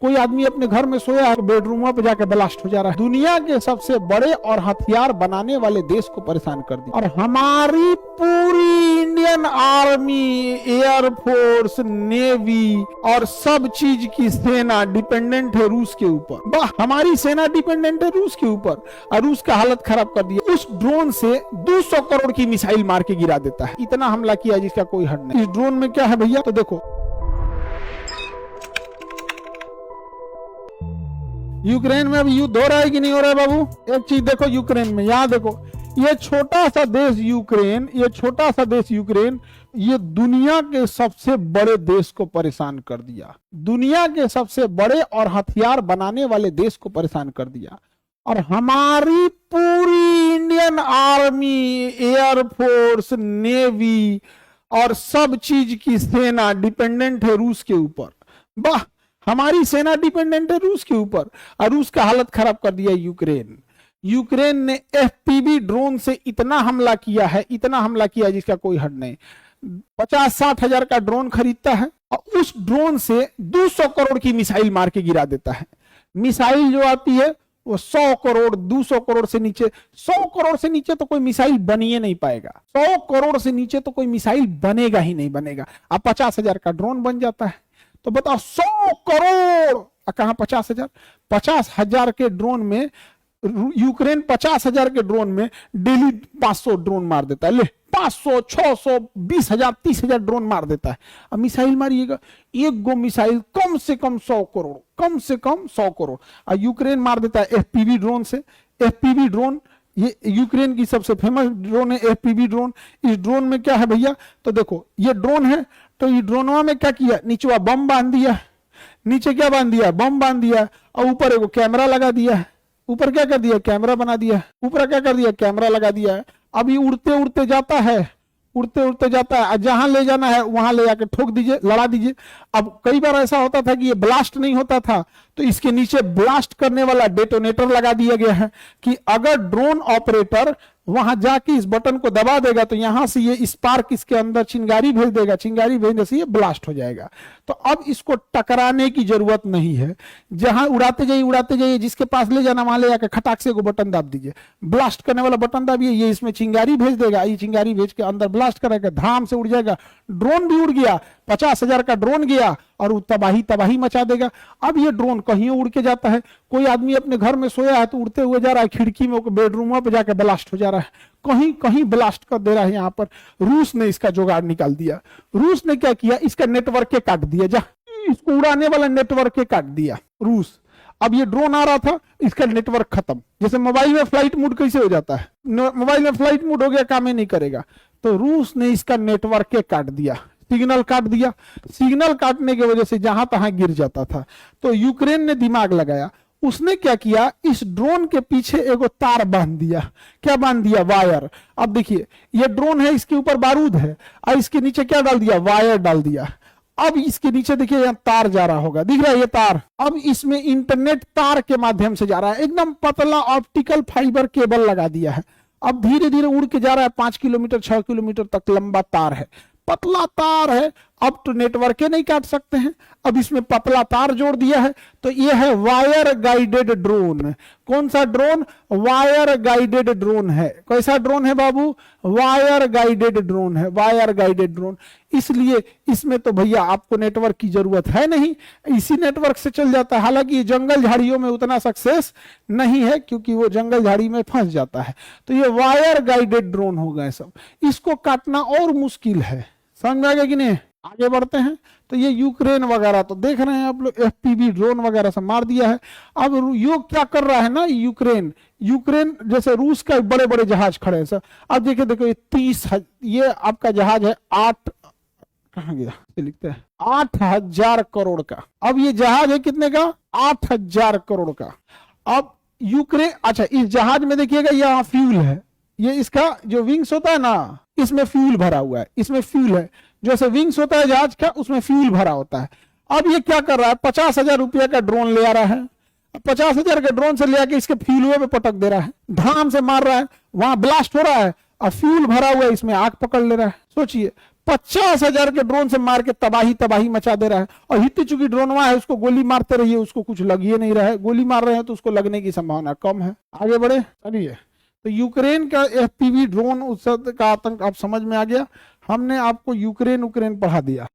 कोई आदमी अपने घर में सोया है, बेडरूम पे जाके ब्लास्ट हो जा रहा है। दुनिया के सबसे बड़े और हथियार बनाने वाले देश को परेशान कर दिया। और हमारी पूरी इंडियन आर्मी, एयरफोर्स, नेवी और सब चीज की सेना डिपेंडेंट है रूस के ऊपर। वाह, हमारी सेना डिपेंडेंट है रूस के ऊपर और रूस का हालत खराब कर दिया। उस ड्रोन से 200 करोड़ की मिसाइल मार के गिरा देता है। इतना हमला किया जिसका कोई हद नहीं। इस ड्रोन में क्या है भैया, तो देखो यूक्रेन में अभी युद्ध हो रहा है कि नहीं हो रहा है बाबू। एक चीज देखो यूक्रेन में, यहाँ देखो ये छोटा सा देश यूक्रेन, ये छोटा सा देश यूक्रेन, ये दुनिया के सबसे बड़े देश को परेशान कर दिया। दुनिया के सबसे बड़े और हथियार बनाने वाले देश को परेशान कर दिया। और हमारी पूरी इंडियन आर्मी, एयरफोर्स, नेवी और सब चीज की सेना डिपेंडेंट है रूस के ऊपर। वाह, हमारी सेना डिपेंडेंट है रूस के ऊपर और रूस का हालत खराब कर दिया यूक्रेन। यूक्रेन ने एफपीवी ड्रोन से इतना हमला किया है, इतना हमला किया जिसका कोई हद नहीं। 50-60 हजार का ड्रोन खरीदता है और उस ड्रोन से 200 करोड़ की मिसाइल मार के गिरा देता है। मिसाइल जो आती है वो 100 करोड़, 200 करोड़ से नीचे, 100 करोड़ से नीचे तो कोई मिसाइल बनिए नहीं पाएगा। 100 करोड़ से नीचे तो कोई मिसाइल बनेगा ही नहीं बनेगा। अब 50 हजार का ड्रोन बन जाता है तो बताओ 100 करोड़ कहां 50 हजार। 50 हजार के ड्रोन में यूक्रेन 50 हजार के ड्रोन में डेली 500 ड्रोन मार देता है। ले 500, 600, 20 हजार, 30 हजार ड्रोन मार देता है। अब मिसाइल मारिएगा, एक गो मिसाइल कम से कम 100 करोड़, कम से कम 100 करोड़ और यूक्रेन मार देता है एफपीवी ड्रोन से। एफपीवी ड्रोन ये यूक्रेन की सबसे फेमस ड्रोन है एफपीवी ड्रोन। इस ड्रोन में क्या है भैया, तो देखो ये ड्रोन है, तो ये ड्रोनवा में क्या किया, नीचे बम बांध दिया, नीचे क्या बांध दिया, बम बांध दिया और ऊपर एक कैमरा लगा दिया। ऊपर क्या कर दिया, कैमरा बना दिया। ऊपर क्या कर दिया, कैमरा लगा दिया है। अब ये उड़ते उड़ते जाता है, उड़ते उड़ते जाता है, जहां ले जाना है वहां ले जाके ठोक दीजिए, लड़ा दीजिए। अब कई बार ऐसा होता था कि ये ब्लास्ट नहीं होता था तो इसके नीचे ब्लास्ट करने वाला डेटोनेटर लगा दिया गया है कि अगर ड्रोन ऑपरेटर वहां जाके इस बटन को दबा देगा तो यहां से ये स्पार्क इसके अंदर चिंगारी भेज देगा, चिंगारी भेजने से ये ब्लास्ट हो जाएगा। तो अब इसको टकराने की जरूरत नहीं है। जहां उड़ाते जाइए, जिसके पास ले जाना वहां ले जाकर खटाक से को बटन दाब दीजिए, ब्लास्ट करने वाला बटन दाबिए, ये इसमें चिंगारी भेज देगा, ये चिंगारी भेज के अंदर ब्लास्ट करेगा, धाम से उड़ जाएगा। ड्रोन भी उड़ गया, 50 हजार का ड्रोन गया और वो तबाही मचा देगा। अब ये ड्रोन कहीं उड़ के जाता है, कोई आदमी अपने घर में सोया है तो उड़ते हुए जा रहा है, खिड़की में बेडरूम पे जाकर ब्लास्ट हो जा रहा है, कहीं कहीं ब्लास्ट कर दे रहा है। यहाँ पर रूस ने इसका जुगाड़ निकाल दिया। रूस ने क्या किया, इसका नेटवर्क के काट दिया, जा इसको उड़ाने वाला नेटवर्क के काट दिया रूस। अब ये ड्रोन आ रहा था, इसका नेटवर्क खत्म। जैसे मोबाइल में फ्लाइट मोड कैसे हो जाता है, मोबाइल में फ्लाइट मोड हो गया, काम ही नहीं करेगा, तो रूस ने इसका नेटवर्क के काट दिया, सिग्नल काट दिया। सिग्नल काटने की वजह से जहां तहां गिर जाता था। तो यूक्रेन ने दिमाग लगाया, उसने क्या किया, इस ड्रोन के पीछे एगो तार बांध दिया। क्या बांध दिया, वायर। अब देखिए ये ड्रोन है, इसके ऊपर बारूद है और इसके नीचे क्या डाल दिया, वायर डाल दिया। अब इसके नीचे देखिए यहाँ तार जा रहा होगा, दिख रहा है ये तार। अब इसमें इंटरनेट तार के माध्यम से जा रहा है, एकदम पतला ऑप्टिकल फाइबर केबल लगा दिया है। अब धीरे धीरे उड़ के जा रहा है, 5 किलोमीटर 6 किलोमीटर तक लंबा तार है, पतला तार है। अब तो नेटवर्क नहीं काट सकते हैं, अब इसमें पतला तार जोड़ दिया है। तो ये है वायर गाइडेड ड्रोन। कौन सा ड्रोन, वायर गाइडेड ड्रोन है। कैसा ड्रोन है बाबू, वायर गाइडेड ड्रोन है, वायर गाइडेड ड्रोन। इसलिए इसमें तो भैया आपको नेटवर्क की जरूरत है नहीं, इसी नेटवर्क से चल जाता है। हालांकि ये जंगल झाड़ियों में उतना सक्सेस नहीं है क्योंकि वो जंगल झाड़ी में फंस जाता है। तो ये वायर गाइडेड ड्रोन हो गए सब, इसको काटना और मुश्किल है। समझ में आ गया कि नहीं। आगे बढ़ते हैं तो ये यूक्रेन वगैरह तो देख रहे हैं आप लोग, एफपीवी ड्रोन वगैरह से मार दिया है। अब योग क्या कर रहा है ना, यूक्रेन जैसे रूस का बड़े बड़े जहाज खड़े हैं सर। अब देखिए देखो ये 30, ये आपका जहाज है 8, कहां गया, लिखते हैं 8,000 करोड़ का। अब ये जहाज है कितने का, 8,000 करोड़ का। अब यूक्रेन, अच्छा इस जहाज में देखिएगा यहाँ फ्यूल है, ये इसका जो विंग्स होता है ना, इसमें फ्यूल भरा हुआ है, इसमें फ्यूल है। जैसे विंग्स होता है जहाज का, उसमें फ्यूल भरा होता है। अब ये क्या कर रहा है, 50 हजार रुपया का ड्रोन ले आ रहा है, 50 हजार के ड्रोन से ले आके इसके फ्यूल पे पटक दे रहा है, धाम से मार रहा है, वहां ब्लास्ट हो रहा है और फ्यूल भरा हुआ है, इसमें आग पकड़ ले रहा है। सोचिए 50,000 के ड्रोन से मार के तबाही मचा दे रहा है। और हित चूंकि ड्रोनवा है, उसको गोली मारते रहिए, उसको कुछ लग ही नहीं रहा है। गोली मार रहे हैं तो उसको लगने की संभावना कम है। आगे बढ़े, चलिए। तो यूक्रेन का FPV ड्रोन उस का आतंक आप समझ में आ गया। हमने आपको यूक्रेन पढ़ा दिया।